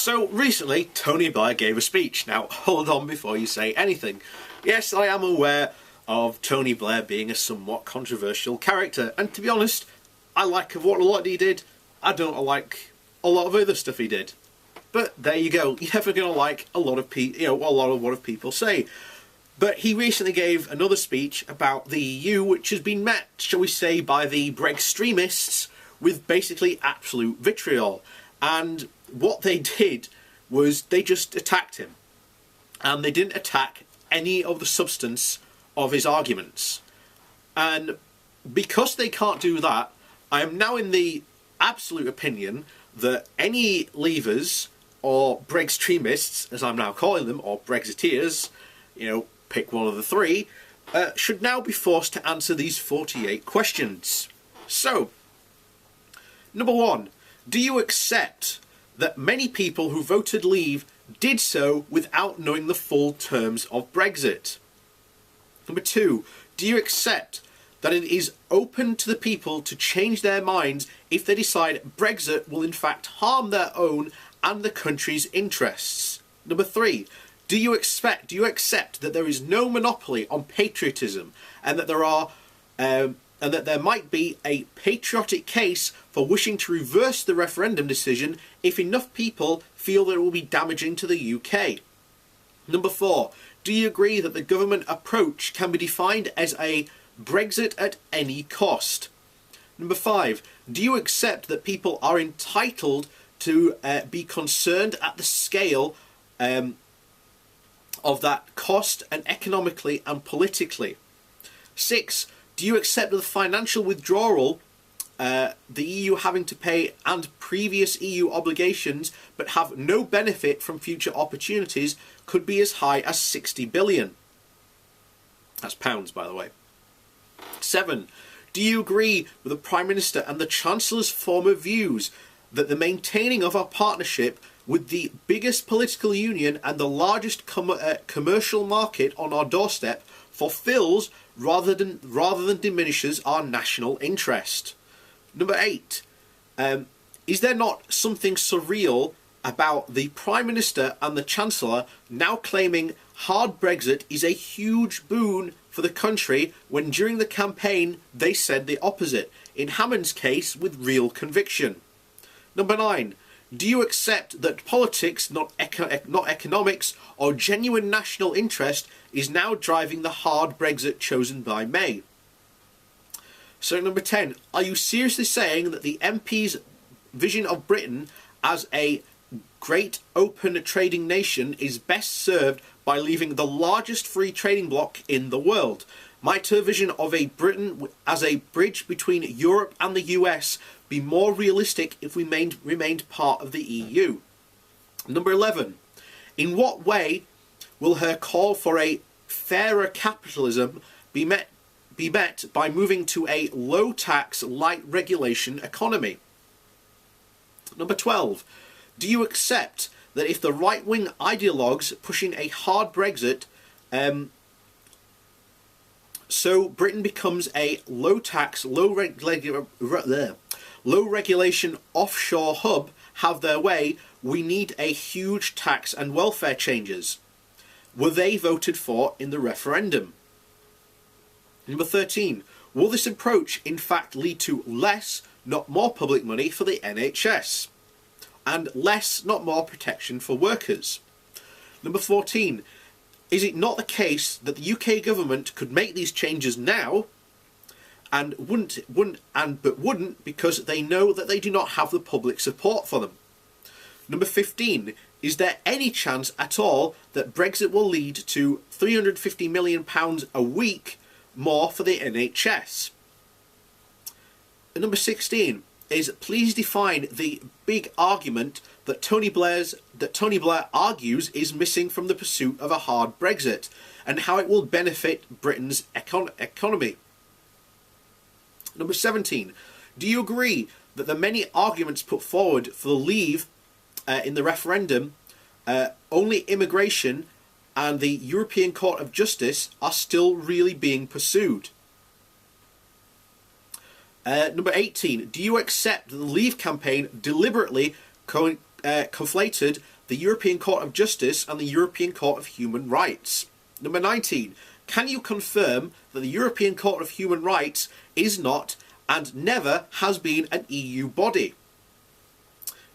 So recently, Tony Blair gave a speech. Now, hold on before you say anything. Yes, I am aware of Tony Blair being a somewhat controversial character, and to be honest, I like what a lot he did. I don't like a lot of other stuff he did. But there you go. You're never going to like a lot of what people say. But he recently gave another speech about the EU, which has been met, shall we say, by the Brextremists with basically absolute vitriol. And what they did was they just attacked him. And they didn't attack any of the substance of his arguments. And because they can't do that, I am now in the absolute opinion that any leavers, or Brextremists, as I'm now calling them, or Brexiteers, pick one of the three, should now be forced to answer these 48 questions. So, number one, do you accept that many people who voted leave did so without knowing the full terms of Brexit? Number two, do you accept that it is open to the people to change their minds if they decide Brexit will in fact harm their own and the country's interests? Number three, do you accept that there is no monopoly on patriotism, and that there might be a patriotic case for wishing to reverse the referendum decision if enough people feel that it will be damaging to the UK? Number four, do you agree that the government approach can be defined as a Brexit at any cost? Number five, do you accept that people are entitled to be concerned at the scale of that cost, and economically and politically? Six, do you accept that the financial withdrawal the EU having to pay and previous EU obligations but have no benefit from future opportunities could be as high as 60 billion? That's pounds, by the way. 7. Do you agree with the Prime Minister and the Chancellor's former views that the maintaining of our partnership with the biggest political union and the largest commercial market on our doorstep fulfills rather than diminishes our national interest? Number 8. Is there not something surreal about the Prime Minister and the Chancellor now claiming hard Brexit is a huge boon for the country when during the campaign they said the opposite, in Hammond's case with real conviction? Number 9. Do you accept that politics, not economics, or genuine national interest is now driving the hard Brexit chosen by May? So number 10. Are you seriously saying that the MP's vision of Britain as a great open trading nation is best served by leaving the largest free trading bloc in the world? Might her vision of a Britain as a bridge between Europe and the US be more realistic if we remained part of the EU? Number 11. In what way will her call for a fairer capitalism be met by moving to a low-tax, light-regulation economy? Number 12. Do you accept that if the right-wing ideologues pushing a hard Brexit, so Britain becomes a low-tax, low-regulation offshore hub, have their way, we need a huge tax and welfare changes? Were they voted for in the referendum? Number 13. Will this approach in fact lead to less, not more public money for the NHS? And less, not more protection for workers? Number 14. Is it not the case that the UK government could make these changes now and wouldn't because they know that they do not have the public support for them? Number 15. Is there any chance at all that Brexit will lead to £350 million a week more for the NHS? And number 16 is, please define the big argument that Tony Blair argues is missing from the pursuit of a hard Brexit, and how it will benefit Britain's economy. Number 17. Do you agree that the many arguments put forward for the leave in the referendum, only immigration and the European Court of Justice are still really being pursued? Number 18. Do you accept that the Leave campaign deliberately conflated the European Court of Justice and the European Court of Human Rights. Number 19. Can you confirm that the European Court of Human Rights is not and never has been an EU body?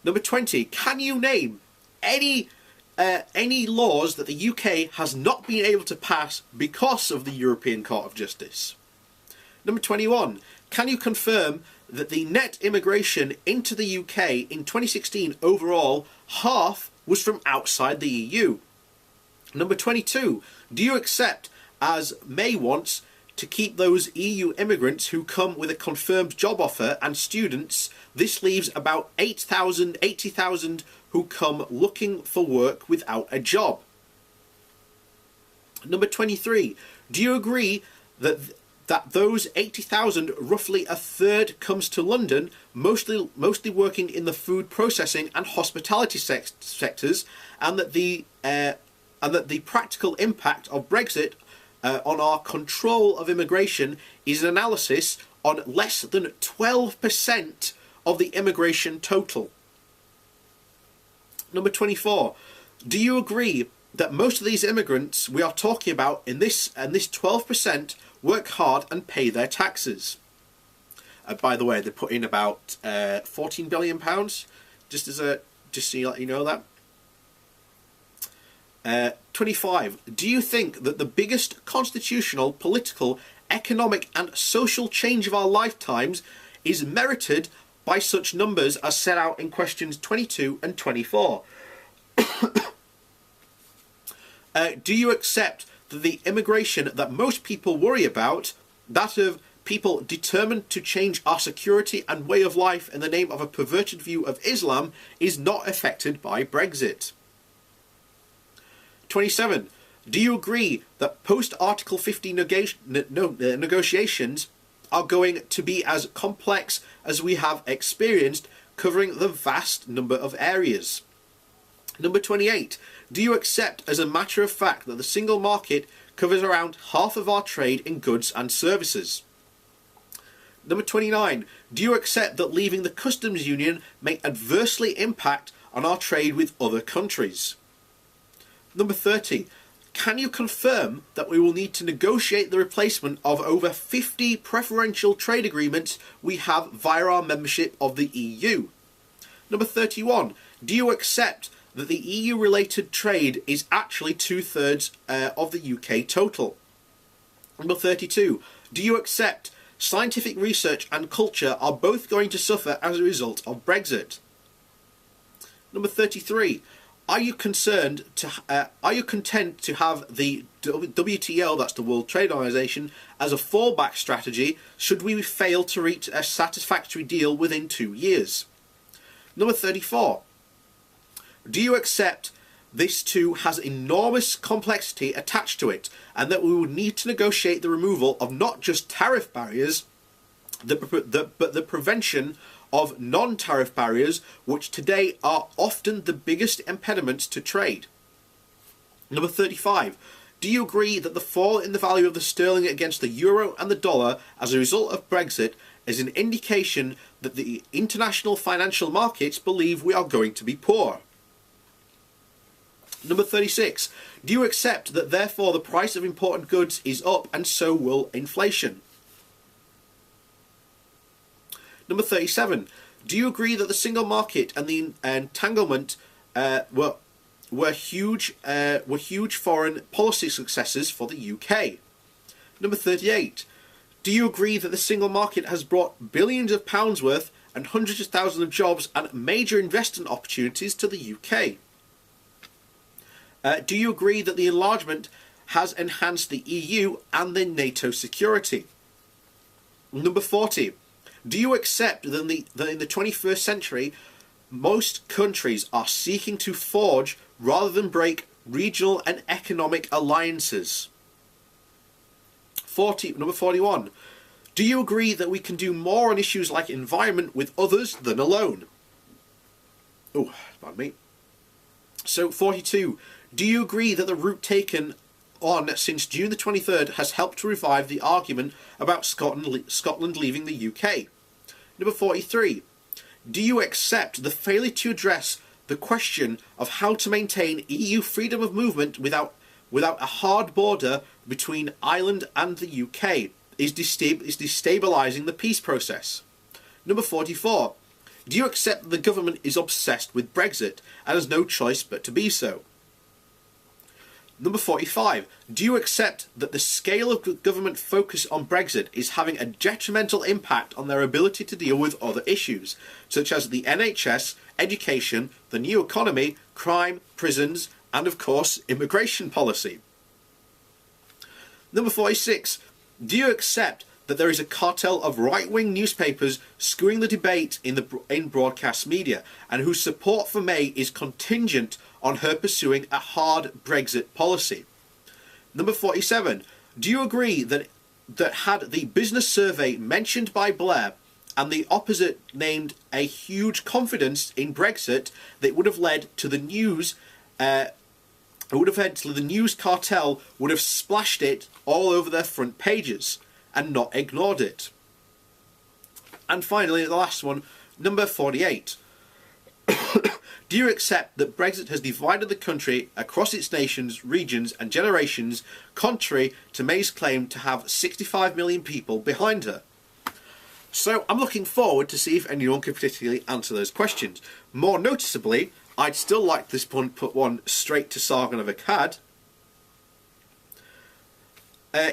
Number 20. Can you name any laws that the UK has not been able to pass because of the European Court of Justice? Number 21. Can you confirm that the net immigration into the UK in 2016 overall, half was from outside the EU? Number 22. Do you accept, as May wants, to keep those EU immigrants who come with a confirmed job offer and students? This leaves about 80,000 who come looking for work without a job. Number 23. Do you agree that those 80,000, roughly a third, comes to London, mostly working in the food processing and hospitality sectors, and that the practical impact of Brexit on our control of immigration is an analysis on less than 12% of the immigration total? Number 24. Do you agree that most of these immigrants we are talking about in this 12% work hard and pay their taxes? By the way, they put in about £14 billion, just so you know that. 25. Do you think that the biggest constitutional, political, economic and social change of our lifetimes is merited by such numbers as set out in questions 22 and 24? Do you accept that the immigration that most people worry about, that of people determined to change our security and way of life in the name of a perverted view of Islam, is not affected by Brexit? 27. Do you agree that post-Article 50 negotiations are going to be as complex as we have experienced, covering the vast number of areas? Number 28. Do you accept as a matter of fact that the single market covers around half of our trade in goods and services? Number 29. Do you accept that leaving the customs union may adversely impact on our trade with other countries? Number 30. Can you confirm that we will need to negotiate the replacement of over 50 preferential trade agreements we have via our membership of the EU? Number 31. Do you accept that the EU-related trade is actually 2/3 of the UK total? Number 32. Do you accept scientific research and culture are both going to suffer as a result of Brexit? Number 33. Are you content to have the WTO, that's the World Trade Organization, as a fallback strategy should we fail to reach a satisfactory deal within 2 years? Number 34. Do you accept this too has enormous complexity attached to it, and that we would need to negotiate the removal of not just tariff barriers, but the prevention of non-tariff barriers, which today are often the biggest impediments to trade? Number 35. Do you agree that the fall in the value of the sterling against the euro and the dollar as a result of Brexit is an indication that the international financial markets believe we are going to be poor? Number 36. Do you accept that therefore the price of important goods is up and so will inflation? Number 37. Do you agree that the single market and the entanglement were huge foreign policy successes for the UK? Number 38. Do you agree that the single market has brought billions of pounds worth and hundreds of thousands of jobs and major investment opportunities to the UK? Do you agree that the enlargement has enhanced the EU and the NATO security? Number 40. Do you accept that in the 21st century, most countries are seeking to forge rather than break regional and economic alliances? Number 41. Do you agree that we can do more on issues like environment with others than alone? Oh, pardon me. So 42. Do you agree that the route taken on since June the 23rd has helped to revive the argument about Scotland leaving the UK? Number 43. Do you accept the failure to address the question of how to maintain EU freedom of movement without a hard border between Ireland and the UK is destabilising the peace process. Number 44. Do you accept that the government is obsessed with Brexit and has no choice but to be so? Number 45. Do you accept that the scale of government focus on Brexit is having a detrimental impact on their ability to deal with other issues, such as the NHS, education, the new economy, crime, prisons, and of course, immigration policy? Number 46. Do you accept that there is a cartel of right-wing newspapers skewing the debate in broadcast media, and whose support for May is contingent on her pursuing a hard Brexit policy? Number 47. Do you agree that had the business survey mentioned by Blair and the opposite named a huge confidence in Brexit, that would have led to the news cartel would have splashed it all over their front pages and not ignored it? And finally, the last one, number 48. Do you accept that Brexit has divided the country across its nations, regions and generations, contrary to May's claim to have 65 million people behind her? So I'm looking forward to see if anyone can particularly answer those questions. More noticeably, I'd still like this one put one straight to Sargon of Akkad.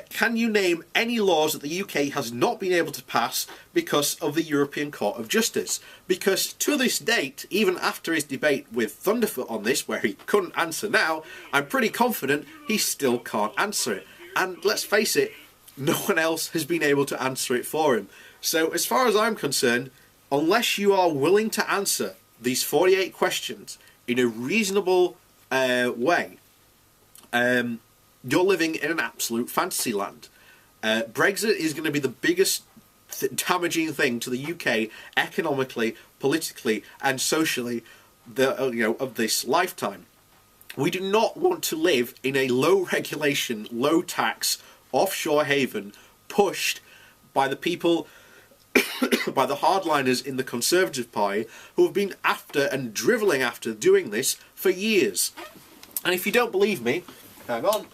Can you name any laws that the UK has not been able to pass because of the European Court of Justice? Because to this date, even after his debate with Thunderfoot on this, where he couldn't answer now, I'm pretty confident he still can't answer it. And let's face it, no one else has been able to answer it for him. So as far as I'm concerned, unless you are willing to answer these 48 questions in a reasonable way, you're living in an absolute fantasy land. Brexit is going to be the biggest damaging thing to the UK economically, politically and socially of this lifetime. We do not want to live in a low regulation, low tax, offshore haven pushed by the people, by the hardliners in the Conservative Party, who have been after and drivelling after doing this for years. And if you don't believe me, hang on.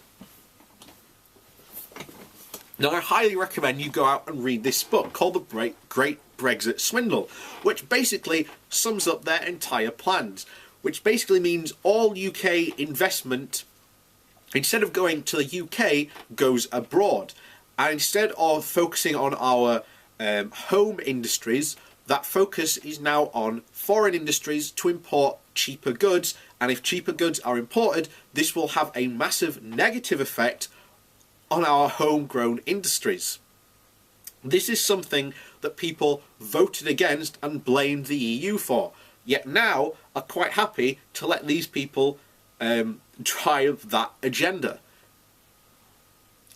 Now, I highly recommend you go out and read this book called The Great Brexit Swindle, which basically sums up their entire plans, which basically means all UK investment, instead of going to the UK, goes abroad. And instead of focusing on our home industries, that focus is now on foreign industries to import cheaper goods. And if cheaper goods are imported, this will have a massive negative effect on our homegrown industries. This is something that people voted against and blamed the EU for, yet now are quite happy to let these people drive that agenda.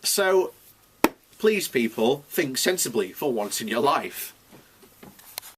So please, people, think sensibly for once in your life.